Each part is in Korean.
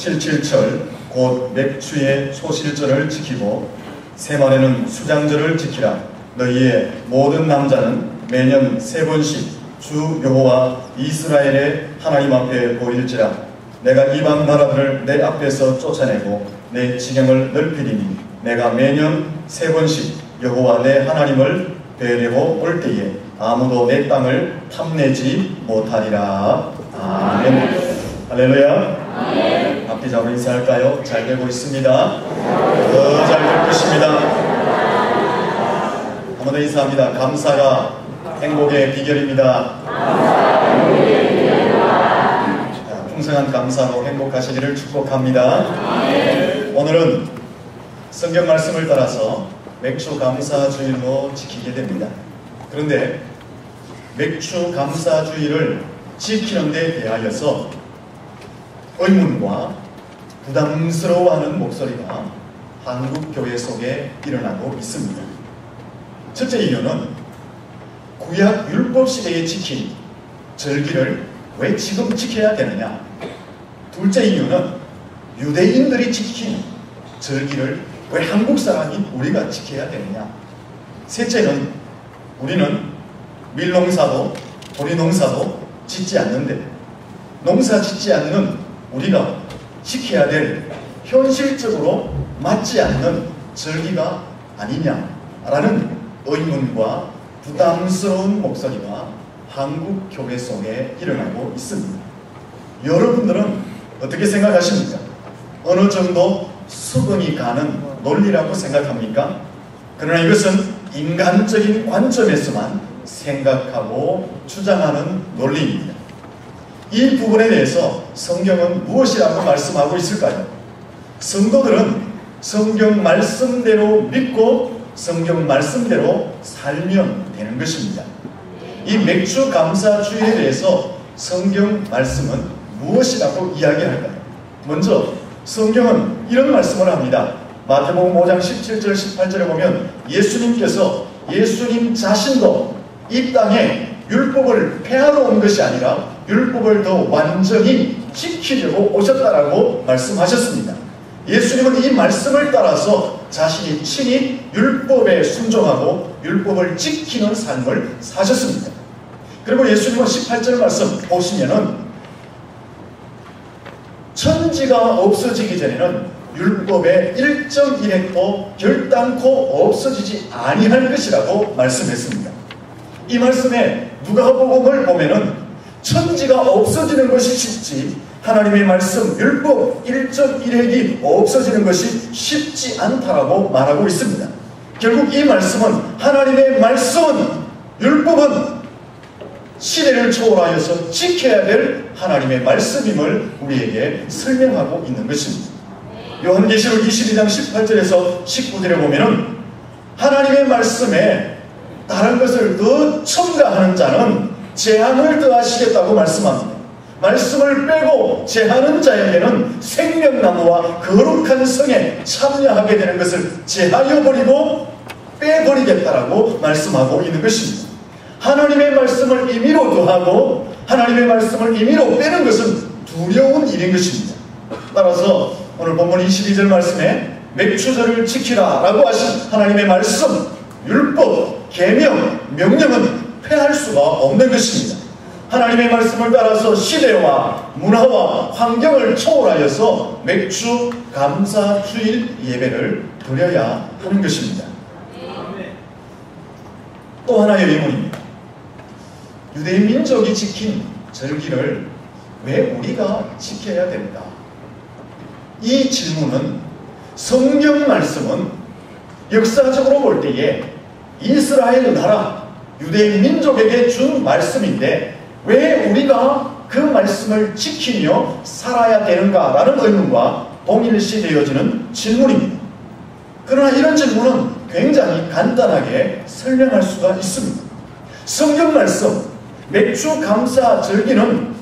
칠칠절 곧 맥추의 소실절을 지키고 세말에는 수장절을 지키라. 너희의 모든 남자는 매년 3번씩 주 여호와 이스라엘의 하나님 앞에 보일지라. 내가 이방 나라들을 내 앞에서 쫓아내고 내 지경을 넓히리니 내가 매년 3번씩 여호와 내 하나님을 뵈려고 올 때에 아무도 내 땅을 탐내지 못하리라. 아멘. 할렐루야. 아멘. 앞뒤 잡아 인사할까요? 잘 되고 있습니다. 더 잘 될 것입니다. 한 번 더 인사합니다. 감사가 행복의 비결입니다. 자, 풍성한 감사로 행복하시기를 축복합니다. 오늘은 성경 말씀을 따라서 맥주 감사주일로 지키게 됩니다. 그런데 맥주 감사주일을 지키는 데 대하여서 의문과 부담스러워하는 목소리가 한국 교회 속에 일어나고 있습니다. 첫째 이유는 구약 율법 시대에 지킨 절기를 왜 지금 지켜야 되느냐? 둘째 이유는 유대인들이 지킨 절기를 왜 한국 사람인 우리가 지켜야 되느냐? 셋째는 우리는 밀농사도 보리농사도 짓지 않는데 농사 짓지 않는 우리가 지켜야 될 현실적으로 맞지 않는 절기가 아니냐라는 의문과 부담스러운 목소리가 한국 교회 속에 일어나고 있습니다. 여러분들은 어떻게 생각하십니까? 어느 정도 수긍이 가는 논리라고 생각합니까? 그러나 이것은 인간적인 관점에서만 생각하고 주장하는 논리입니다. 이 부분에 대해서 성경은 무엇이라고 말씀하고 있을까요? 성도들은 성경 말씀대로 믿고 성경 말씀대로 살면 되는 것입니다. 이 맥주 감사주일에 대해서 성경 말씀은 무엇이라고 이야기할까요? 먼저 성경은 이런 말씀을 합니다. 마태복음 5장 17절 18절에 보면 예수님께서 예수님 자신도 이 땅에 율법을 폐하러 온 것이 아니라 율법을 더 완전히 지키려고 오셨다라고 말씀하셨습니다. 예수님은 이 말씀을 따라서 자신이 친히 율법에 순종하고 율법을 지키는 삶을 사셨습니다. 그리고 예수님은 18절 말씀 보시면은 천지가 없어지기 전에는 율법의 일정일획도 결단코 없어지지 아니할 것이라고 말씀했습니다. 이 말씀에 누가복음을 보면은 천지가 없어지는 것이 쉽지 하나님의 말씀 율법 일정일획이 없어지는 것이 쉽지 않다라고 말하고 있습니다. 결국 이 말씀은 하나님의 말씀은 율법은 시대를 초월하여서 지켜야 될 하나님의 말씀임을 우리에게 설명하고 있는 것입니다. 요한계시록 22장 18절에서 19절에 보면은 하나님의 말씀에 다른 것을 더 첨가하는 자는 재앙을 더하시겠다고 말씀합니다. 말씀을 빼고 제하는 자에게는 생명나무와 거룩한 성에 참여하게 되는 것을 제하여 버리고 빼버리겠다라고 말씀하고 있는 것입니다. 하나님의 말씀을 임의로 더하고 하나님의 말씀을 임의로 빼는 것은 두려운 일인 것입니다. 따라서 오늘 본문 22절 말씀에 맥추절을 지키라 라고 하신 하나님의 말씀, 율법, 계명, 명령은 폐할 수가 없는 것입니다. 하나님의 말씀을 따라서 시대와 문화와 환경을 초월하여서 맥주 감사주일 예배를 드려야 하는 것입니다. 또 하나의 의문입니다. 유대인 민족이 지킨 절기를 왜 우리가 지켜야 됩니까? 이 질문은 성경 말씀은 역사적으로 볼 때에 이스라엘 나라 유대인 민족에게 준 말씀인데 왜 우리가 그 말씀을 지키며 살아야 되는가라는 의문과 동일시되어지는 질문입니다. 그러나 이런 질문은 굉장히 간단하게 설명할 수가 있습니다. 성경 말씀 맥주 감사 절기는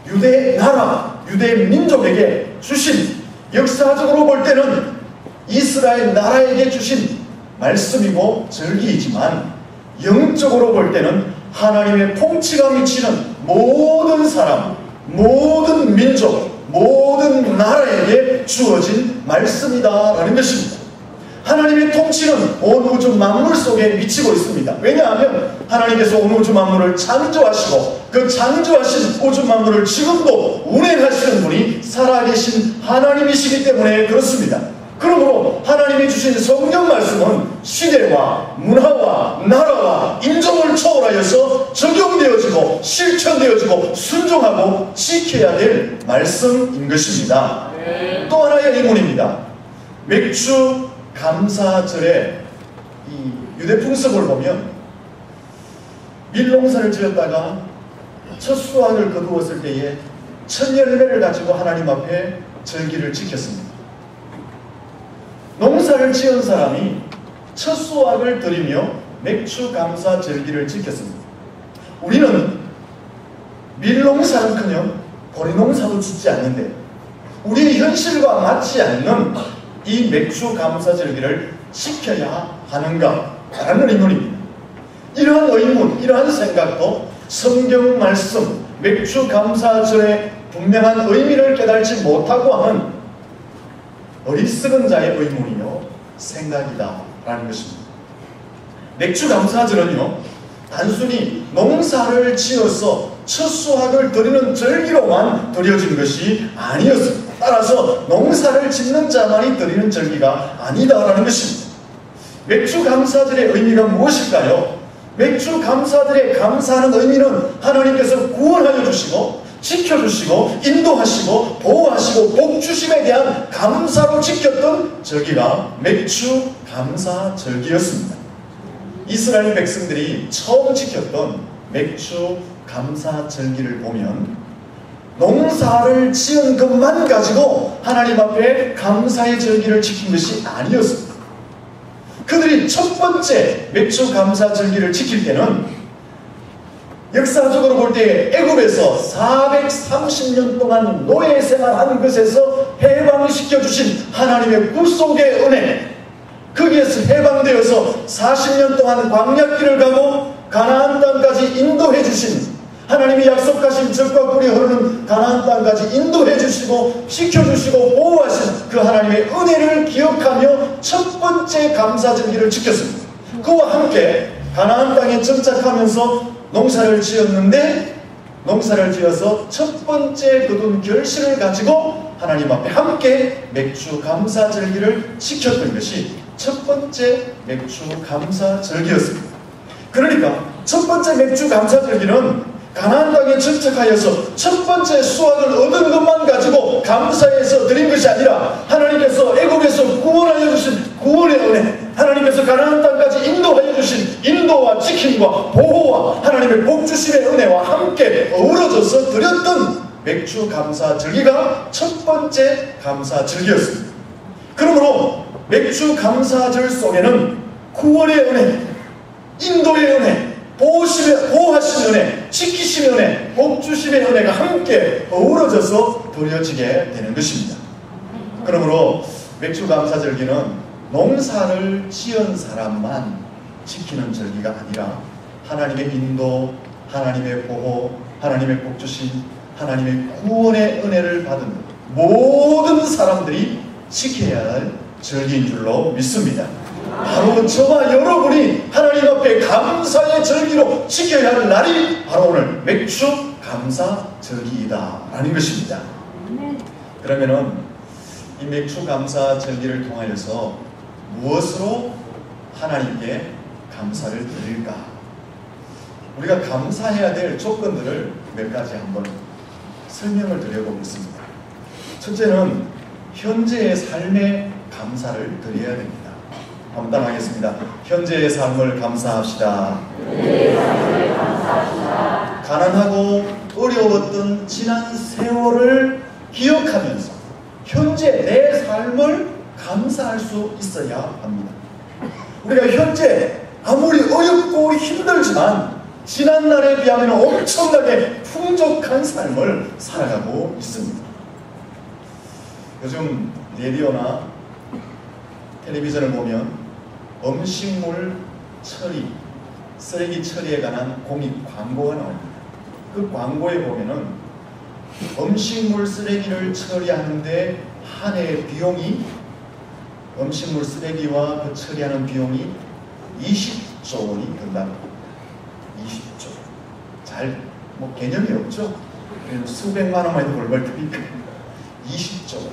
유대 나라, 유대 민족에게 주신 역사적으로 볼 때는 이스라엘 나라에게 주신 말씀이고 절기이지만 영적으로 볼 때는 하나님의 통치가 미치는 모든 사람, 모든 민족, 모든 모든 나라에게 주어진 말씀이다라는 것입니다. 하나님의 통치는 온 우주 만물 속에 미치고 있습니다. 왜냐하면 하나님께서 온 우주 만물을 창조하시고 그 창조하신 우주 만물을 지금도 운행하시는 분이 살아계신 하나님이시기 때문에 그렇습니다. 그러므로 하나님이 주신 성경 말씀은 시대와 문화와 나라와 인종을 초월하여서 적용되어지고 실천되어지고 순종하고 지켜야 될 말씀인 것입니다. 또 하나의 의문입니다. 맥주 감사절에 이 유대 풍습을 보면 밀농사를 지었다가 첫 수확을 거두었을 때에 첫 열매를 가지고 하나님 앞에 절기를 지켰습니다. 농사를 지은 사람이 첫 수확을 드리며 맥주 감사 절기를 지켰습니다. 우리는 밀농사는커녕 보리농사도 짓지 않는데 우리의 현실과 맞지 않는 이 맥주 감사 절기를 지켜야 하는가 라는 의문입니다. 이러한 의문, 이러한 생각도 성경 말씀 맥주 감사절의 분명한 의미를 깨달지 못하고 하는 어리석은 자의 의문이요 생각이다 라는 것입니다. 맥주 감사절은요 단순히 농사를 지어서 첫 수확을 드리는 절기로만 드려진 것이 아니었습니다. 따라서 농사를 짓는 자만이 드리는 절기가 아니다라는 것입니다. 맥주 감사절의 의미가 무엇일까요? 맥주 감사절의 감사하는 의미는 하나님께서 구원하여 주시고 지켜주시고 인도하시고 보호하시고 복주심에 대한 감사로 지켰던 절기가 맥주 감사절기였습니다. 이스라엘 백성들이 처음 지켰던 맥주 감사절기를 보면 농사를 지은 것만 가지고 하나님 앞에 감사의 절기를 지킨 것이 아니었습니다. 그들이 첫 번째 맥주 감사절기를 지킬 때는 역사적으로 볼 때 애굽에서 430년 동안 노예 생활한 것에서 해방시켜 주신 하나님의 구속의 은혜, 거기에서 해방되어서 40년 동안 광야길을 가고 가나안 땅까지 인도해 주신 하나님이 약속하신 젖과 꿀이 흐르는 가나안 땅까지 인도해 주시고 지켜주시고 보호하신 그 하나님의 은혜를 기억하며 첫 번째 감사절기를 지켰습니다. 그와 함께 가나안 땅에 정착하면서 농사를 지었는데 농사를 지어서 첫 번째 거둔 결실을 가지고 하나님 앞에 함께 맥주 감사절기를 지켰던 것이 첫 번째 맥주 감사절기였습니다. 그러니까 첫 번째 맥주 감사절기는 가나안 땅에 정착하여서 첫 번째 수확을 얻은 것만 가지고 감사해서 드린 것이 아니라 하나님께서 애굽에서 구원하여 주신 구원의 은혜, 하나님께서 가나안 땅까지 인도하여 주신 인도와 지킴과 보호와 하나님의 복주심의 은혜와 함께 어우러져서 드렸던 맥주 감사절기가 첫 번째 감사절기였습니다. 그러므로 맥주 감사절 속에는 구원의 은혜, 인도의 은혜, 보호하심의 은혜, 지키심의 은혜, 복주심의 은혜가 함께 어우러져서 드려지게 되는 것입니다. 그러므로 맥주 감사절기는 농사를 지은 사람만 지키는 절기가 아니라 하나님의 인도, 하나님의 보호, 하나님의 복주심, 하나님의 구원의 은혜를 받은 모든 사람들이 지켜야 할 절기인 줄로 믿습니다. 바로 저와 여러분이 하나님 앞에 감사의 절기로 지켜야 할 날이 바로 오늘 맥주 감사절기이다 라는 것입니다. 그러면은 이 맥주 감사절기를 통하여서 무엇으로 하나님께 감사를 드릴까? 우리가 감사해야 될 조건들을 몇 가지 한번 설명을 드려보겠습니다. 첫째는 현재의 삶에 감사를 드려야 됩니다. 한번 따라하겠습니다. 현재의 삶을 감사합시다. 가난하고 어려웠던 지난 세월을 기억하면서 현재 내 삶을 감사할 수 있어야 합니다. 우리가 현재 아무리 어렵고 힘들지만 지난날에 비하면 엄청나게 풍족한 삶을 살아가고 있습니다. 요즘 라디오나 텔레비전을 보면 음식물 처리, 쓰레기 처리에 관한 공익 광고가 나옵니다. 그 광고에 보면은 음식물 쓰레기를 처리하는데 한 해의 비용이, 음식물 쓰레기와 그 처리하는 비용이 20조 원이 든다고. 20조. 잘 뭐 개념이 없죠. 수백만 원만 해도 벌벌 뜨니까 20조 원.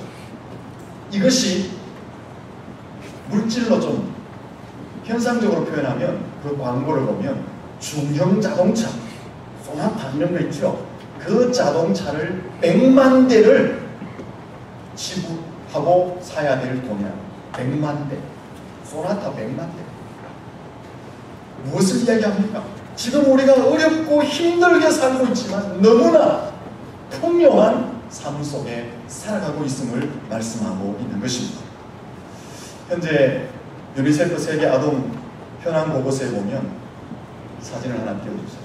이것이 물질로 좀 현상적으로 표현하면, 그 광고를 보면 중형 자동차, 소나타 이런 거 있죠. 그 자동차를 100만 대를 지불하고 사야 될 돈이야. 100만 대. 소나타 100만 대. 무엇을 이야기합니까? 지금 우리가 어렵고 힘들게 살고 있지만 너무나 풍요한 삶 속에 살아가고 있음을 말씀하고 있는 것입니다. 현재 유니세프 세계 아동 현황 보고서에 보면 사진을 하나 띄워주세요.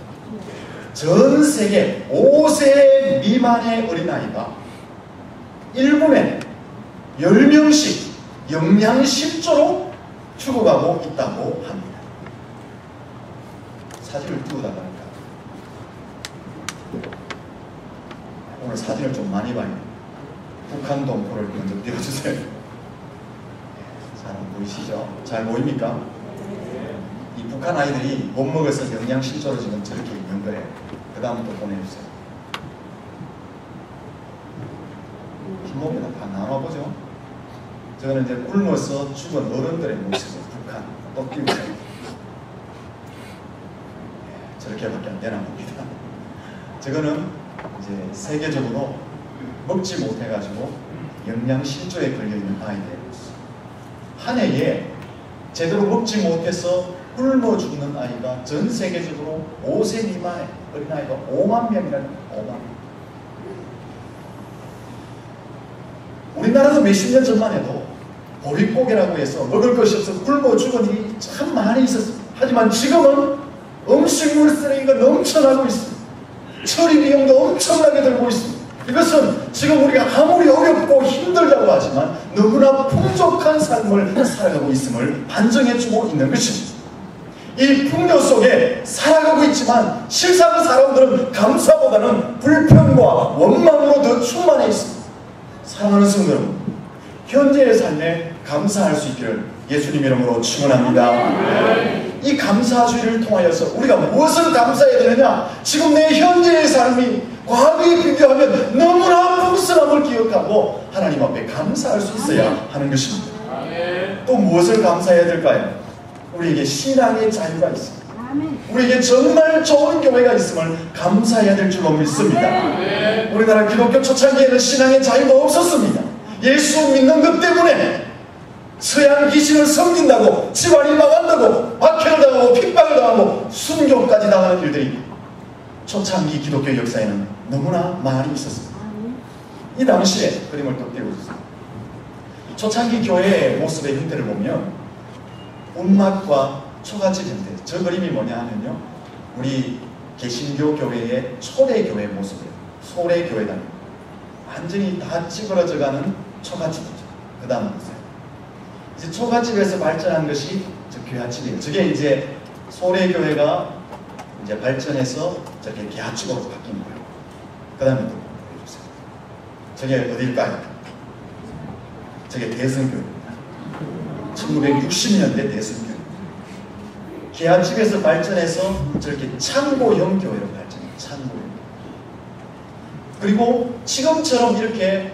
전 세계 5세 미만의 어린아이가 1분에 10명씩 영양실조로 죽어가고 있다고 합니다. 사진을 띄우다가 하니까 오늘 사진을 좀 많이 봐요. 북한 동포를 먼저 띄워주세요. 잘 보이시죠? 잘 보입니까? 이 북한 아이들이 못 먹어서 영양실조로 지금 저렇게 있는 거예요. 그 다음부터 보내주세요. 뒷목에다 다 나눠보죠. 저거는 이제 굶어서 죽은 어른들의 모습을 북한 또 띄우세요. 저렇게밖에 안 되나 봅니다. 저거는 이제 세계적으로 먹지 못해가지고 영양실조에 걸려있는 아이들의 모습. 한 해에 제대로 먹지 못해서 굶어 죽는 아이가 전 세계적으로 5세 미만의 어린아이가 5만 명이라는 5만 명. 우리나라도 몇십 년 전만 해도 보릿고개라고 해서 먹을 것이 없어 굶어 죽은 일이 참 많이 있었습니다. 하지만 지금은 음식물 쓰레기가 넘쳐나고 있습니다. 처리 비용도 엄청나게 들고 있습니다. 이것은 지금 우리가 아무리 어렵고 힘들다고 하지만 너무나 풍족한 삶을 살아가고 있음을 반증해주고 있는 것입니다. 이 풍요 속에 살아가고 있지만 실상 사람들은 감사보다는 불평과 원망으로 더 충만해 있습니다. 사랑하는 성도 여러분, 현재의 삶에 감사할 수 있기를 예수님 이름으로 축원합니다. 이 감사주의를 통하여서 우리가 무엇을 감사해야 되느냐? 지금 내 현재의 삶이 과거에 비교하면 너무나 풍성함을 기억하고 하나님 앞에 감사할 수 있어야 하는 것입니다. 또 무엇을 감사해야 될까요? 우리에게 신앙의 자유가 있습니다. 우리에게 정말 좋은 교회가 있음을 감사해야 될 줄로 믿습니다. 우리나라 기독교 초창기에는 신앙의 자유가 없었습니다. 예수 믿는 것 때문에 서양 귀신을 섬긴다고 집안이 망한다고 박해를 당하고 핍박을 당하고 순교까지 당하는 일들이 초창기 기독교 역사에는 너무나 많이 있었습니다. 이 당시에 그림을 또 띄워주세요. 초창기 교회의 모습의 형태를 보면 운막과 초가집 형태. 저 그림이 뭐냐 하면요, 우리 개신교 교회의 초대교회 모습이에요. 소래교회다. 완전히 다 찌그러져가는 초가집이죠. 그 다음 보세요. 이제 초가집에서 발전한 것이 저 개화집이에요. 저게 이제 소래교회가 이제 발전해서 저게 개화집으로 바뀐 거예요. 그 다음에 또 보여주세요. 저게 어딜까요? 저게 대성교회입니다. 1960년대 대성교회. 개화집에서 발전해서 저렇게 창고형 교회로 발전해요. 창고형. 그리고 지금처럼 이렇게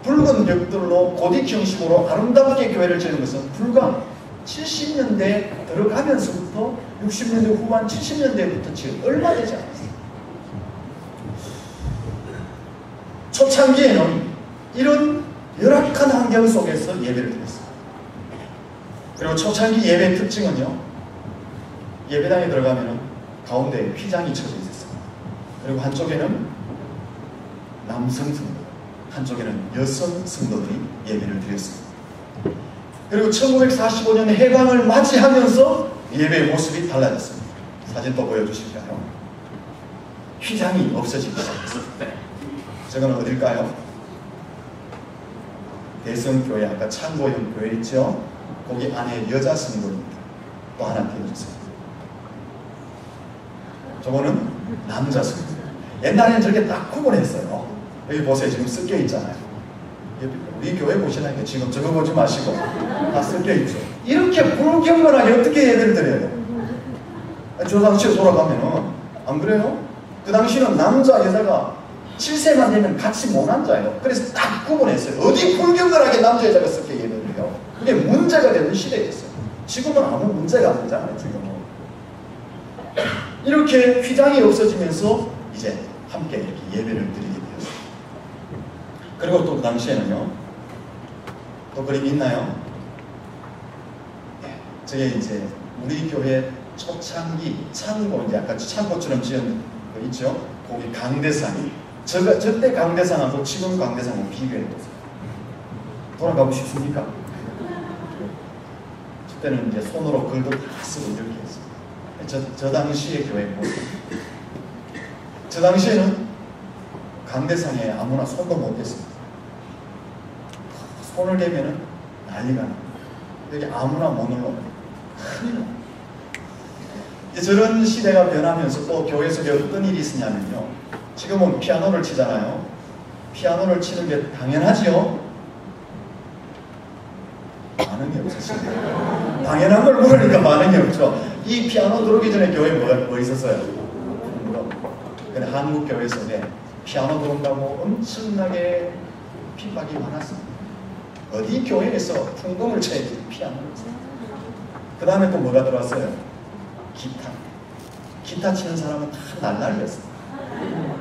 붉은 벽돌로 고딕 형식으로 아름답게 교회를 지는 것은 불과 70년대 들어가면서부터 60년대 후반 70년대부터 지금 얼마 되지 않았어요. 초창기에는 이런 열악한 환경 속에서 예배를 드렸어요. 그리고 초창기 예배의 특징은요, 예배당에 들어가면 가운데 휘장이 쳐져 있었어요. 그리고 한쪽에는 남성 성도, 한쪽에는 여성 성도들이 예배를 드렸습니다. 그리고 1945년 해방을 맞이하면서 예배의 모습이 달라졌습니다. 사진 또 보여주실까요? 휘장이 없어지기 시작했습니다. 저건 어딜까요? 대성교회, 아까 창고형 교회 있죠? 거기 안에 여자 성도입니다. 또 하나 띄워주세요. 저거는 남자 성도. 옛날에는 저렇게 딱 구분했어요. 여기 보세요. 지금 섞여 있잖아요. 우리 교회 보시라니까 지금 저거 보지 마시고 다 섞여 있죠. 이렇게 불경건하게 어떻게 예배를 드려야 돼요? 저 당시에 돌아가면은 안 그래요? 그 당시는 남자 여자가 7세만 되면 같이 못 앉아요. 그래서 딱 구분했어요. 어디 불경건하게 남자 여자가 섞여 예배를 해요? 그게 문제가 되는 시대였어요. 지금은 아무 문제가 안 되잖아요. 지금은 이렇게 휘장이 없어지면서 이제 함께 이렇게 예배를 드리게 되었어요. 그리고 또 그 당시에는요, 또 그림이 있나요? 네, 저게 이제 우리 교회 초창기 창고, 이제 아까 창고처럼 지은 거 있죠? 거기 강대상이. 저때 강대상하고 지금 강대상하고 비교해보세요. 돌아가고 싶습니까? 그때는 이제 손으로 글도 다 쓰고 이렇게 했어요. 저 당시의 교회 모습. 저 당시에는 강대상에 아무나 손도 못 댔습니다. 손을 대면은 난리가 납니다. 여기 아무나 못 올라옵니다. 큰일 납니다. 저런 시대가 변하면서 또 교회 속에 어떤 일이 있으냐면요. 지금은 피아노를 치잖아요. 피아노를 치는 게 당연하지요? 반응이 없으시네요. 당연한 걸 물으니까 반응이 없죠. 이 피아노 들어오기 전에 교회에 뭐 있었어요? 근데 한국 교회 속에 피아노 들어온다고 엄청나게 핍박이 많았습니다. 어디 교회에서 풍금을 쳐야지 피아노를 쳐요. 그 다음에 또 뭐가 들어왔어요? 기타. 기타 치는 사람은 다 날라리였어요.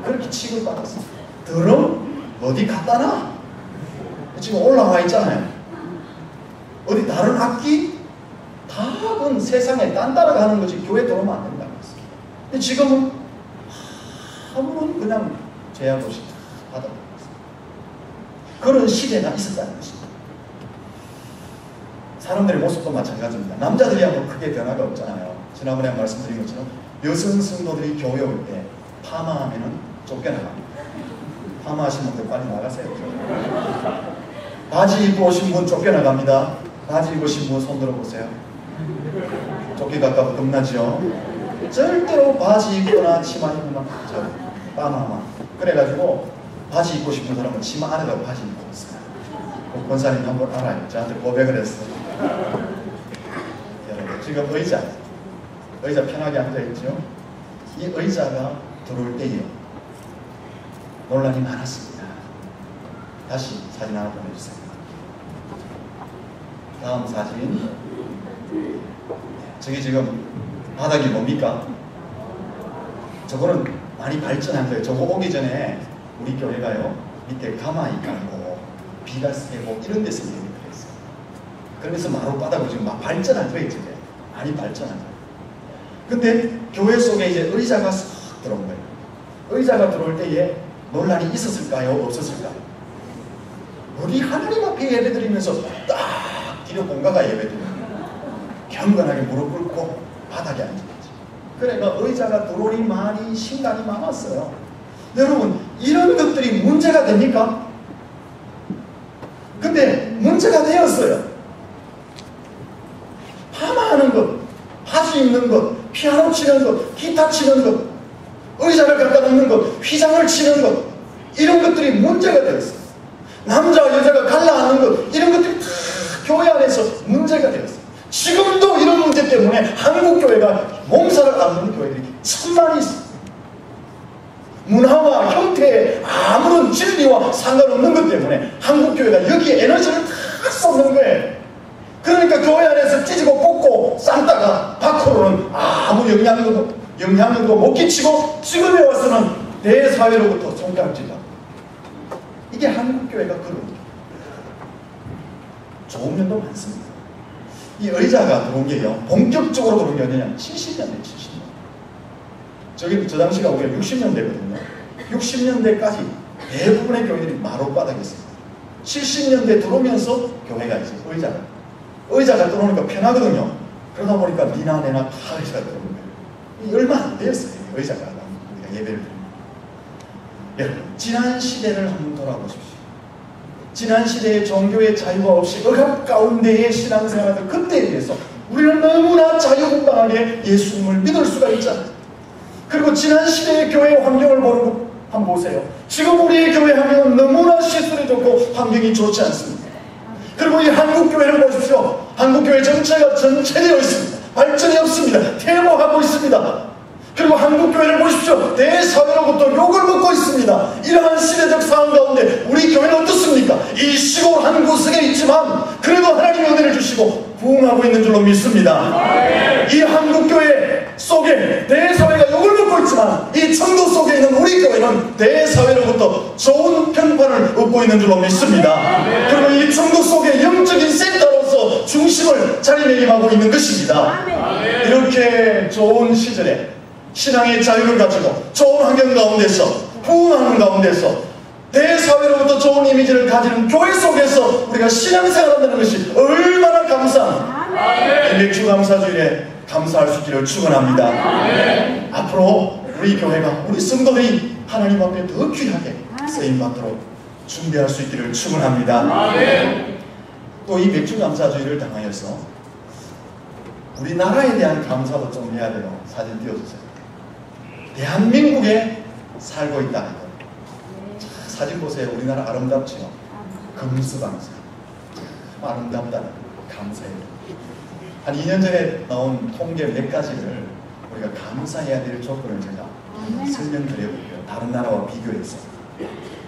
그렇게 취급받았어요. 드럼? 어디 갖다 놔? 지금 올라와 있잖아요. 어디 다른 악기? 다은 세상에 딴 따라가는 거지 교회 들어오면 안 된다고 했어요. 근데 지금은 아무런 그냥 제약 없이 받아들였어요. 그런 시대가 있었다는 것입니다. 사람들의 모습도 마찬가지입니다. 남자들이하고 크게 변화가 없잖아요. 지난번에 말씀드린 것처럼 여성 성도들이 교회 올 때 파마하면은 쫓겨나갑니다. 파마하신 분들 빨리 나가세요. 바지 입고 오신 분 쫓겨나갑니다. 바지 입으신 분 손 들어보세요. 쫓기갈까 겁나지요. 절대로 바지 입거나 치마 입거나 파마만. 그래가지고 바지 입고 싶은 사람은 치마 안에다 바지 입고 있어요. 권사님 한번 알아요. 저한테 고백을 했어요. 여러분 지금 의자 편하게 앉아있죠. 이 의자가 들어올 때요 논란이 많았습니다. 다시 사진 하나 보내주세요. 다음 사진. 저기 지금 바닥이 뭡니까? 저거는 많이 발전한 거예요. 저거 오기 전에 우리 교회가요 밑에 가마이 깔고 비가 새고 이런 데서 예배를 했어요. 그러면서 마룻바닥으로 지금 막 발전한 거예요. 저게 많이 발전한 거예요. 근데 교회 속에 이제 의자가 싹 들어온 거예요. 의자가 들어올 때에 논란이 있었을까요? 없었을까요? 우리 하나님 앞에 예배드리면서 딱 뒤로 공가가 예배드리는 경건하게 무릎 꿇고 바닥에 앉아있지. 그러니까 의자가 들어오니 많이 신간이 많았어요. 여러분 이런 것들이 문제가 됩니까? 근데 문제가 되었어요. 파마하는 것, 바지 입는 것, 피아노 치는 것, 기타 치는 것, 의자를 갖다 놓는 것, 휘장을 치는 것, 이런 것들이 문제가 되었어요. 남자와 여자가 갈라하는 것, 이런 것들이 다 교회 안에서 문제가 되었어요. 지금도 이런 문제 때문에 한국 교회가 몸살을 앓는 교회들이 천만이 있어요. 문화와 형태에 아무런 진리와 상관없는 것 때문에 한국 교회가 여기에 에너지를 다 쏟는 거예요. 그러니까 교회 안에서 찢고 뽑고 쌈다가 밖으로는 아무 영향력도 못 끼치고 지금에 와서는 대사회로부터 손가락질다. 이게 한국 교회가 그런 거예요. 좋은 면도 많습니다. 이 의자가 들어온 게요 본격적으로 들어온 게 아니냐 70년대 70년. 저 당시가 우리가 60년대거든요. 60년대까지 대부분의 교회들이 마룻바닥이었어요. 70년대 들어오면서 교회가 이제 의자가 들어오니까 편하거든요. 그러다 보니까 니나 내나 다 의자가 들어오는 거예요. 얼마 안 되었어요. 의자가 우리가 예배를 드립니다. 여러분 지난 시대를 한번 돌아보십시오. 지난 시대의 종교의 자유가 없이 억압 가운데의 신앙생활을 그때에 비해서 우리는 너무나 자유분방하게 예수님을 믿을 수가 있잖아요. 그리고 지난 시대의 교회 환경을 한번 보세요. 지금 우리의 교회 하면 너무나 시설이 좋고 환경이 좋지 않습니다. 그리고 이 한국교회를 보십시오. 한국교회 전체가 전체되어 있습니다. 발전이 없습니다. 퇴보하고 있습니다. 그리고 한국교회를 보십시오. 대사회로부터 욕을 먹고 있습니다. 이러한 시대적 상황 가운데 우리 교회는 어떻습니까? 이 시골 한 구석에 있지만 그래도 하나님의 은혜를 주시고 부흥하고 있는 줄로 믿습니다. 이 한국교회 속에 대사회가 욕을 먹고 있지만 이 청도 속에 있는 우리 교회는 대사회로부터 좋은 평판을 얻고 있는 줄로 믿습니다. 그리고 이 청도 속에 영적인 센터로서 중심을 자리매김하고 있는 것입니다. 이렇게 좋은 시절에 신앙의 자유를 가지고 좋은 환경 가운데서 부흥하는 가운데서 대사회로부터 좋은 이미지를 가지는 교회 속에서 우리가 신앙생활한다는 것이 얼마나 감사한 맥주 감사주일에 감사할 수 있기를 축원합니다. 앞으로 우리 교회가 우리 성도들이 하나님 앞에 더 귀하게 쓰임받도록 준비할 수 있기를 축원합니다. 또 이 맥주 감사주일을 당하여서 우리나라에 대한 감사도 좀 해야 돼요. 사진 띄워주세요. 대한민국에 살고 있다. 사진 보세요. 우리나라 아름답지요. 금수강사. 아름답다는 감사해요. 한 2년 전에 나온 통계 몇 가지를 우리가 감사해야 될 조건을 제가 설명드려볼게요. 다른 나라와 비교해서.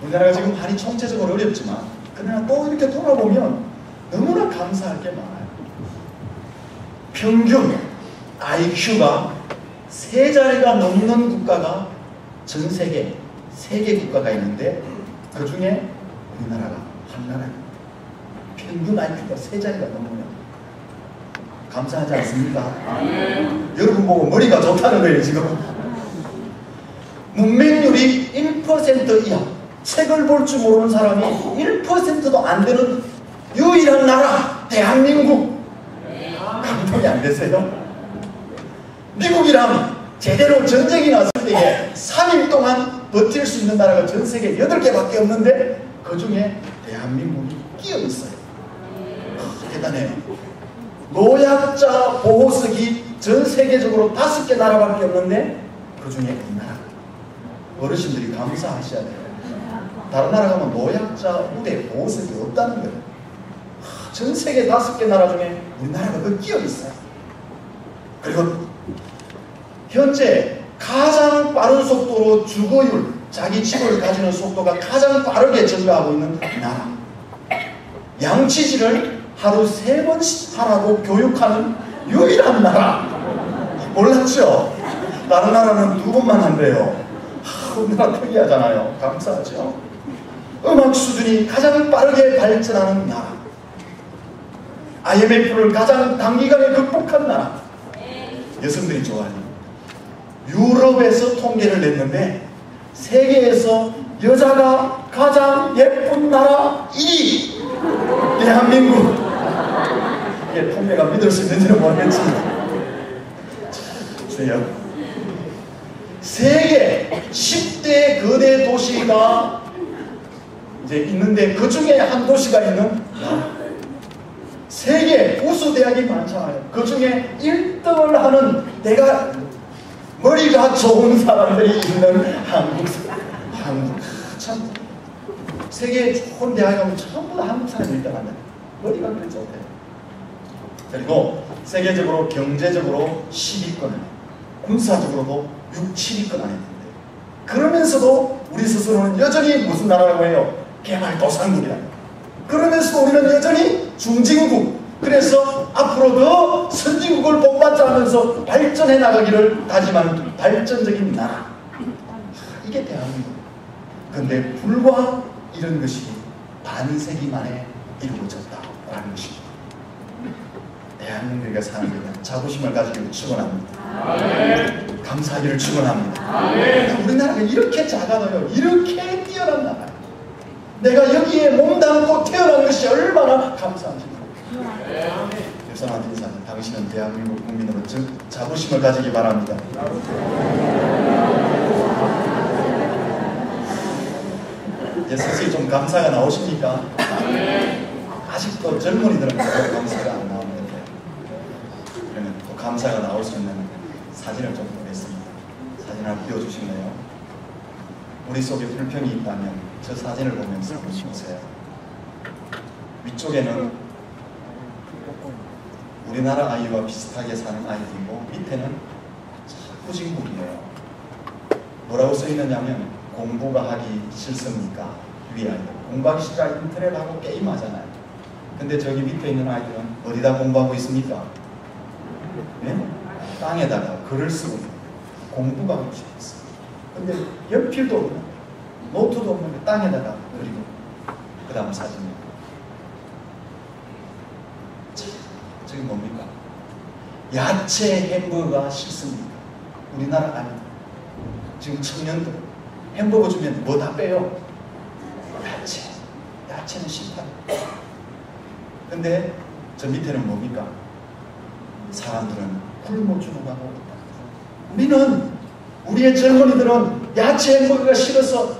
우리나라가 지금 많이 총체적으로 어렵지만 그러나 또 이렇게 돌아보면 너무나 감사할 게 많아요. 평균 IQ가 3자리가 넘는 국가가 전 세계 3개 국가가 있는데 그 중에 우리나라가 한 나라입니다. 평균 IQ가 3자리가 넘으면 감사하지 않습니까? 여러분 보고 머리가 좋다는 거예요. 지금 문맹률이 1% 이하, 책을 볼 줄 모르는 사람이 1%도 안 되는 유일한 나라 대한민국. 감동이 안 되세요? 미국이랑 제대로 전쟁이 났을 때에 3일 동안 버틸 수 있는 나라가 전 세계 8개밖에 없는데 그 중에 대한민국이 끼어 있어요. 대단해요. 노약자 보호석이 전 세계적으로 5개 나라밖에 없는데 그 중에 우리나라. 어르신들이 감사하셔야 돼요. 다른 나라 가면 노약자 우대 보호석이 없다는 거예요. 전 세계 5개 나라 중에 우리나라가 그 끼어 있어요. 그리고 현재 가장 빠른 속도로 주거율, 자기 집을 가지는 속도가 가장 빠르게 증가하고 있는 나라. 양치질을 하루 3번씩 하라고 교육하는 유일한 나라. 몰랐죠? 다른 나라는 2번만 한대요. 우리나라 특이하잖아요. 감사하죠? 음악 수준이 가장 빠르게 발전하는 나라. IMF를 가장 단기간에 극복한 나라. 여성들이 좋아하는 유럽에서 통계를 냈는데 세계에서 여자가 가장 예쁜 나라 1위 대한민국. 이게 통계가 믿을 수 있는지는 모르겠지만 주여, 세계 10대 거대 도시가 이제 있는데 그 중에 한 도시가 있는 나라. 세계 우수 대학이 많잖아요. 그 중에 1등을 하는 내가 머리가 좋은 사람들이 있는 한국. 참 세계 좋은 대학에 가면 전부 다 한국 사람이 1등 한다. 머리가 그렇게 좋대요. 그리고 세계적으로 경제적으로 10위권, 군사적으로도 6, 7위권 안에 있는데 그러면서도 우리 스스로는 여전히 무슨 나라라고 해요? 개발도상국이다. 그러면서도 우리는 여전히 중진국. 그래서 앞으로 더 선진국을 본받자 하면서 발전해 나가기를 다짐하는 발전적인 나라. 이게 대한민국. 그런데 불과 이런 것이 반세기 만에 이루어졌다라는 것입니다. 대한민국에 사는 데는 자부심을 가지기를 축원합니다. 감사하기를 축원합니다. 우리나라가 이렇게 작아도요, 이렇게 뛰어난 나라예요. 내가 여기에 몸담고 태어난 것이 얼마나 감사한지. 유선한 인사는 당신은 대한민국 국민으로 자부심을 가지기 바랍니다. 이제 슬슬 좀 감사가 나오십니까? 아직도 젊은이들은 감사가 안 나오는데 그러면 또 감사가 나올 수 있는 사진을 좀 보겠습니다. 사진 하나 띄워주시나요? 우리 속에 불평이 있다면 저 사진을 보면서 보세요. 위쪽에는 우리나라 아이와 비슷하게 사는 아이들이고 밑에는 후진국이에요. 뭐라고 써있느냐면 공부가 하기 싫습니까? 위에 아이들 공부하기 싫으니까 인터넷하고 게임하잖아요. 근데 저기 밑에 있는 아이들은 어디다 공부하고 있습니까? 네? 땅에다가 글을 쓰고 있어요. 공부가 하기 싫었어요. 근데 연필도 없는, 노트도 없는 땅에다가 그리고 그 다음 사진이에요. 저기 뭡니까? 야채 햄버거가 싫습니까? 우리나라 아니 지금 청년들 햄버거 주면 뭐 다 빼요? 야채는 싫다. 근데 저 밑에는 뭡니까? 사람들은 굶어 죽어가고 있다. 우리의 젊은이들은 야채 햄버거가 싫어서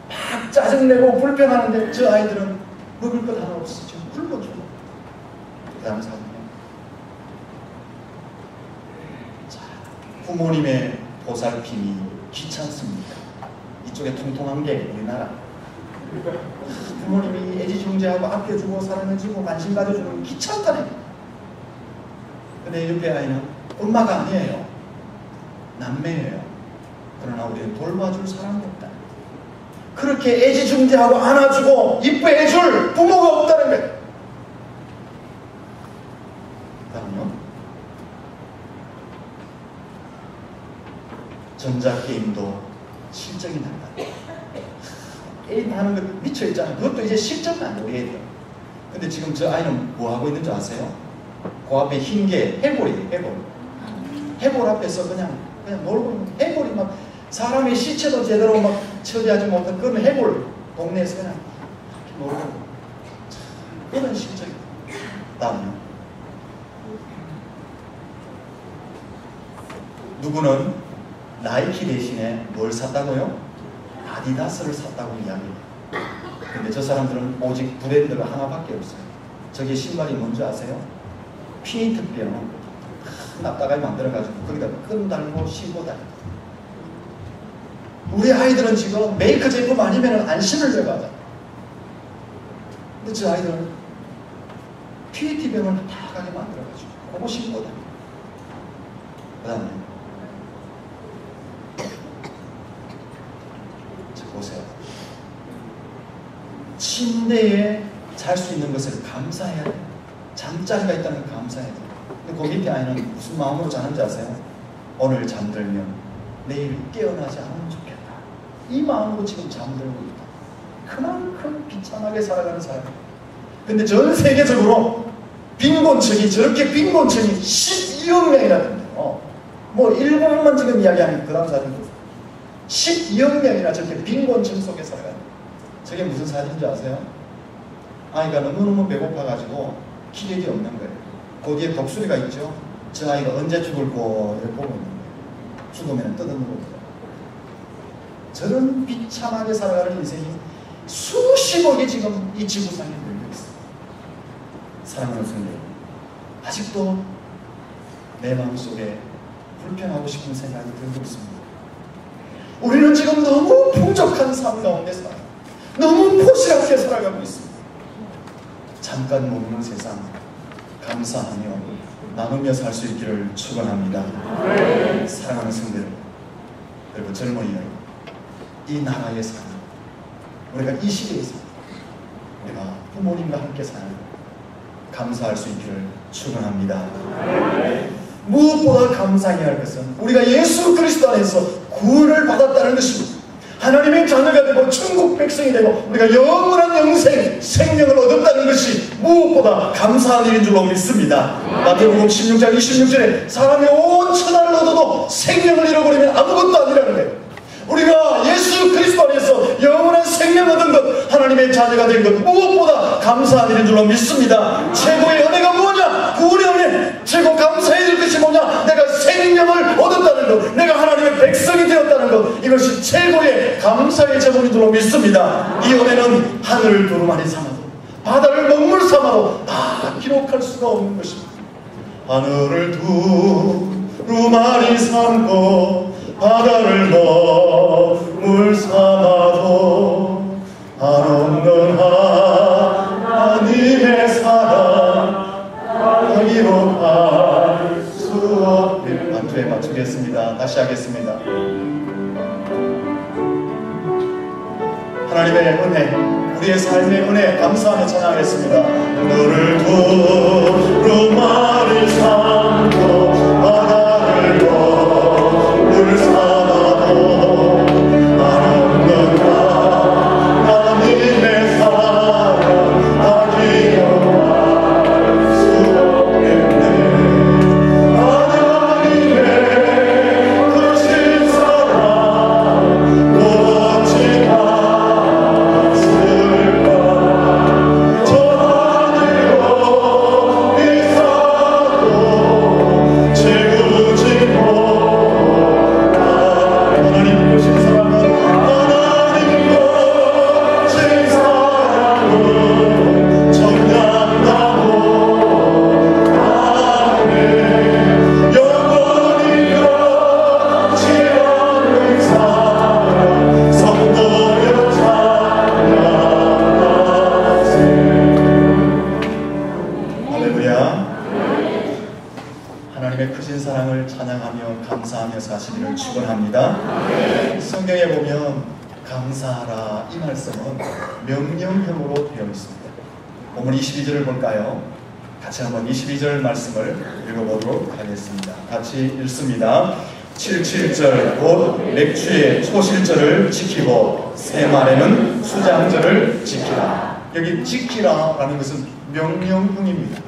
막 짜증내고 불평하는데 저 아이들은 먹을 것 하나 없어 지금 굶어 죽어. 그 다음 사진이요. 자, 부모님의 보살핌이 귀찮습니다. 이쪽에 통통한 게 우리나라. 부모님이 애지중지하고 아껴주고 사랑해주고 관심 가져주는 게 귀찮다네. 근데 옆에 아이는 엄마가 아니에요. 남매예요. 그러나 우리는 돌봐줄 사람이 없다. 그렇게 애지중지하고 안아주고 이뻐해줄 부모가 없다는 거예요. 그다음요. 전자게임도 실적이 난다. 게임 하는 거 미쳐있잖아요. 그것도 이제 실적은 안 돼, 우리 애들. 근데 지금 저 아이는 뭐 하고 있는 줄 아세요? 그 앞에 흰 게 해골이에요, 해골. 해골 앞에서 그냥 놀고 있는 해골이 막 사람의 시체도 제대로 막 처리하지 못한 그런 해골 동네에서 그냥 놀고. 그런 실적이에요. 다음요. 누구는 나이키 대신에 뭘 샀다고요? 아디다스를 샀다고 이야기해요. 근데 저 사람들은 오직 브랜드가 하나밖에 없어요. 저게 신발이 뭔지 아세요? 페인트병 납작하게 만들어가지고 거기다 끈 달고 신고 다니고. 우리 아이들은 지금 메이크 제품 아니면 안 신으려고 하잖아. 근데 저 아이들은 PET병을 납작하게 만들어가지고 그거 신고 다니고. 그 다음에 보세요. 침대에 잘 수 있는 것을 감사해야 돼요. 잠자리가 있다는 걸 감사해야 돼요. 근데 그 밑에 아이는 무슨 마음으로 자는지 아세요? 오늘 잠들면 내일 깨어나지 않으면 좋겠다. 이 마음으로 지금 잠들고 있다. 그만큼 비참하게 살아가는 사람. 근데 전 세계적으로 빈곤층이 저렇게 빈곤층이 12억 명이나 됩니다. 뭐 일본만 지금 이야기하는 그 다음 사진도 12억 명이나 저렇게 빈곤층 속에 살아가는. 저게 무슨 사진인지 아세요? 아이가 너무너무 배고파가지고 기력이 없는 거예요. 그 뒤에 독수리가 있죠. 저 아이가 언제 죽을고 이렇게 보고 있는 거예요. 죽으면 뜯어먹는 거죠. 저런 비참하게 살아가는 인생이 수십억이 지금 이 지구상에 늘고 있어요. 사랑하는 성도, 아직도 내 마음속에 불평하고 싶은 생각이 들고 있습니다. 우리는 지금 너무 풍족한 삶 가운데 살아요. 너무 포시하게 살아가고 있습니다. 잠깐 머무는 세상 감사하며 나누며 살 수 있기를 축원합니다. 사랑하는 성도들, 그리고 젊은이 여러분, 이 나라에 사는 우리가 이 시대에서 우리가 부모님과 함께 사는 감사할 수 있기를 축원합니다. 무엇보다 감사해야 할 것은 우리가 예수 그리스도 안에서 구원을 받았다는 것입니다. 하나님의 자녀가 되고 천국 백성이 되고 우리가 영원한 영생, 생명을 얻었다는 것이 무엇보다 감사한 일인 줄로 믿습니다. 마태복음 16장 26절에 사람이 온 천하를 얻어도 생명을 잃어버리면 아무것도 아니라는 거예요. 우리가 예수 그리스도 안에서 영원한 생명 얻은 것, 하나님의 자녀가 된 것, 무엇보다 감사한 일인 줄로 믿습니다. 최고의 은혜가 뭐냐? 구원의 은혜. 최고 감사해야 될 것이 뭐냐? 내가 생명을 얻었다는 것, 내가 하나님의 백성이 되었다는 것, 이것이 최고의 감사의 제목인 줄로 믿습니다. 이 은혜는 하늘을 두루마리 삼아도 바다를 먹물 삼아도 다 기록할 수가 없는 것입니다. 하늘을 두루마리 삼고 바다를 먹 물 삼아도 한없는 하나님의 사랑 여기로 갈 수 없게. 반주에 맞추겠습니다. 다시 하겠습니다. 하나님의 은혜, 우리의 삶의 은혜 감사하며 찬양하겠습니다. 너를 두루마리 삼고 바다를 물 삼아도 한없는 하나님의 사랑 다 기억할 수 없겠네. 하나님의 크신 사랑 꽃이 사시기를 축원합니다. 성경에 보면 감사하라 이 말씀은 명령형으로 되어 있습니다. 본문 22절을 볼까요? 같이 한번 22절 말씀을 읽어보도록 하겠습니다. 같이 읽습니다. 77절 곧 맥주의 초실절을 지키고 새말에는 수장절을 지키라. 여기 지키라 라는 것은 명령형입니다.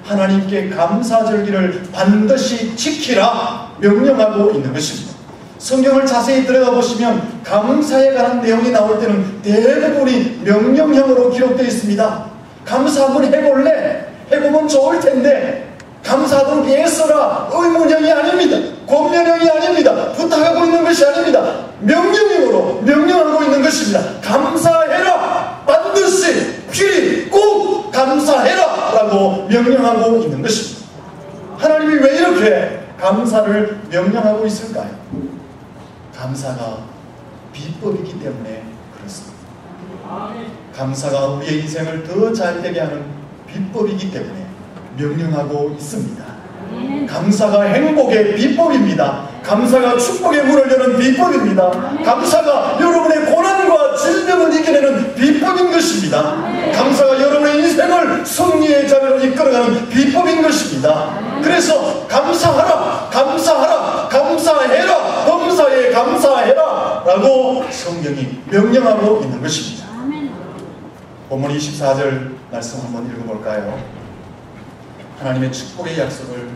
하나님께 감사절기를 반드시 지키라 명령하고 있는 것입니다. 성경을 자세히 들여다보시면 감사에 관한 내용이 나올 때는 대부분이 명령형으로 기록되어 있습니다. 감사 한번 해볼래? 해보면 좋을 텐데 감사하도록 애써라 의문형이 아닙니다. 권면형이 아닙니다. 부탁하고 있는 것이 아닙니다. 명령형으로 명령하고 있는 것입니다. 감사해라! 반드시 필히 꼭 감사해라! 라고 명령하고 있는 것입니다. 하나님이 왜 이렇게 감사를 명령하고 있을까요? 감사가 비법이기 때문에 그렇습니다. 감사가 우리의 인생을 더 잘되게 하는 비법이기 때문에 명령하고 있습니다. 감사가 행복의 비법입니다. 감사가 축복의 문을 여는 비법입니다. 감사가 여러분의 고난과 질병을 이겨내는 비법인 것입니다. 감사가 여러분의 인생을 승리의 자리로 이끌어가는 비법인 것입니다. 그래서 감사하라, 감사하라, 감사해라, 범사에 감사해라 라고 성경이 명령하고 있는 것입니다. 본문 24절 말씀 한번 읽어볼까요? 하나님의 축복의 약속을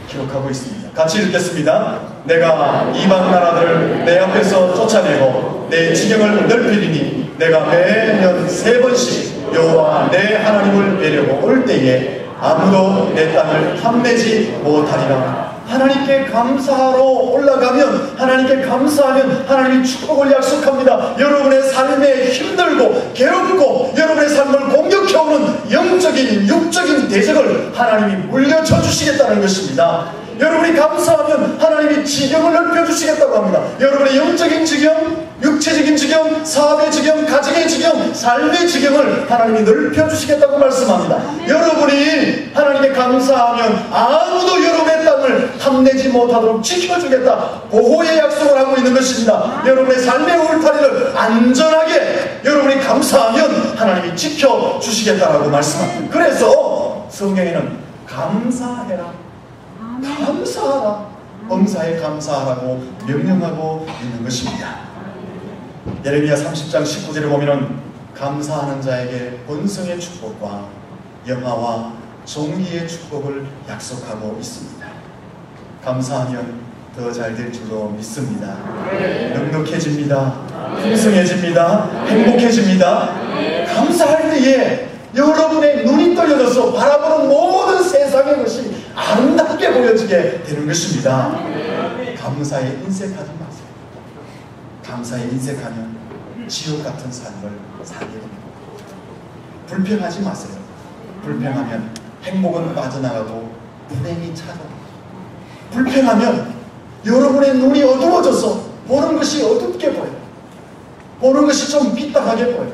기록하고 있습니다. 같이 읽겠습니다. 내가 이방 나라들을 내 앞에서 쫓아내고 내 지경을 넓히리니 내가 매년 3번씩 여호와 내 하나님을 뵈려고 올 때에 아무도 내 땅을 탐내지 못하리라. 하나님께 감사하러 올라가면, 하나님께 감사하면 하나님이 축복을 약속합니다. 여러분의 삶에 힘들고 괴롭고 여러분의 삶을 공격해오는 영적인 육적인 대적을 하나님이 물려쳐 주시겠다는 것입니다. 여러분이 감사하면 하나님이 지경을 넓혀주시겠다고 합니다. 여러분의 영적인 지경, 육체적인 지경, 사업의 지경, 가정의 지경, 삶의 지경을 하나님이 넓혀주시겠다고 말씀합니다. 여러분이 하나님께 감사하면 아무도 여러분의 땅을 탐내지 못하도록 지켜주겠다, 보호의 약속을 하고 있는 것입니다. 여러분의 삶의 울타리를 안전하게 여러분이 감사하면 하나님이 지켜주시겠다라고 말씀합니다. 그래서 성경에는 감사해라, 감사하라, 범사에 감사하라고 명령하고 있는 것입니다. 예레미야 30장 19절에 보면은 감사하는 자에게 번성의 축복과 영화와 정의의 축복을 약속하고 있습니다. 감사하면 더 잘 될 줄로 믿습니다. 넉넉해집니다. 풍성해집니다. 행복해집니다. 감사할 때에 여러분의 눈이 떨려져서 바라보는 모든 세상의 것이 아름답게 보여지게 되는 것입니다. 감사에 인색하지 마세요. 감사에 인색하면 지옥 같은 삶을 살게 됩니다. 불평하지 마세요. 불평하면 행복은 빠져나가고 불행이 찾아옵니다. 불평하면 여러분의 눈이 어두워져서 보는 것이 어둡게 보여요. 보는 것이 좀 삐딱하게 보여요.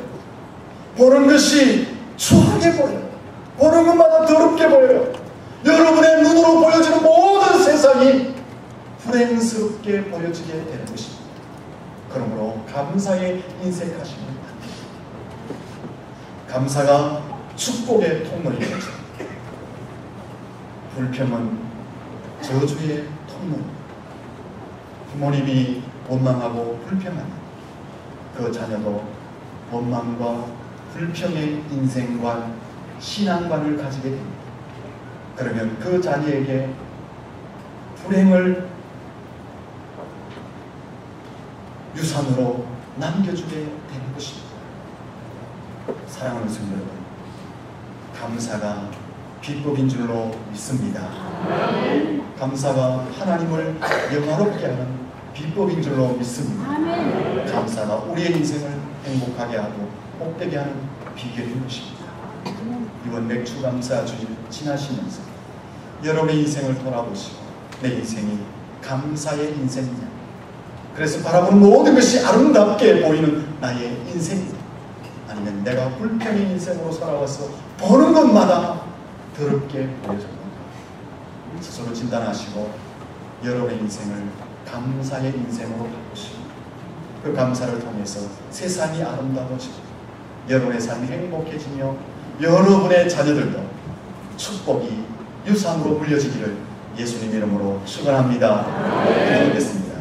보는 것이 추하게 보여요. 보는 것마다 더럽게 보여요. 여러분의 눈으로 보여지는 모든 세상이 불행스럽게 보여지게 되는 것입니다. 그러므로 감사에 인색하시면 안 됩니다. 감사가 축복의 통로입니다. 불평은 저주의 통로입니다. 부모님이 원망하고 불평하는 그 자녀도 원망과 불평의 인생관, 신앙관을 가지게 됩니다. 그러면 그 자녀에게 불행을 유산으로 남겨주게 되는 것입니다. 사랑하는 성도 여러분, 감사가 비법인 줄로 믿습니다. 감사가 하나님을 영화롭게 하는 비법인 줄로 믿습니다. 감사가 우리의 인생을 행복하게 하고 복되게 하는 비결인 것입니다. 이번 맥주 감사 주일 지나시면서 여러분의 인생을 돌아보시고 내 인생이 감사의 인생이냐, 그래서 바라보는 모든 것이 아름답게 보이는 나의 인생이냐, 아니면 내가 불평의 인생으로 살아와서 보는 것마다 더럽게 보여졌는가, 스스로 진단하시고 여러분의 인생을 감사의 인생으로 바꾸시고 그 감사를 통해서 세상이 아름다워지고 여러분의 삶이 행복해지며 여러분의 자녀들도 축복이 유산으로 물려지기를 예수님 이름으로 축원합니다. 기도하겠습니다.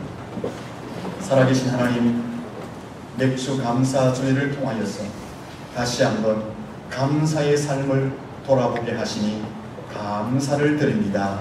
살아계신 하나님, 맥주 감사 주일을 통하여서 다시 한번 감사의 삶을 돌아보게 하시니 감사를 드립니다.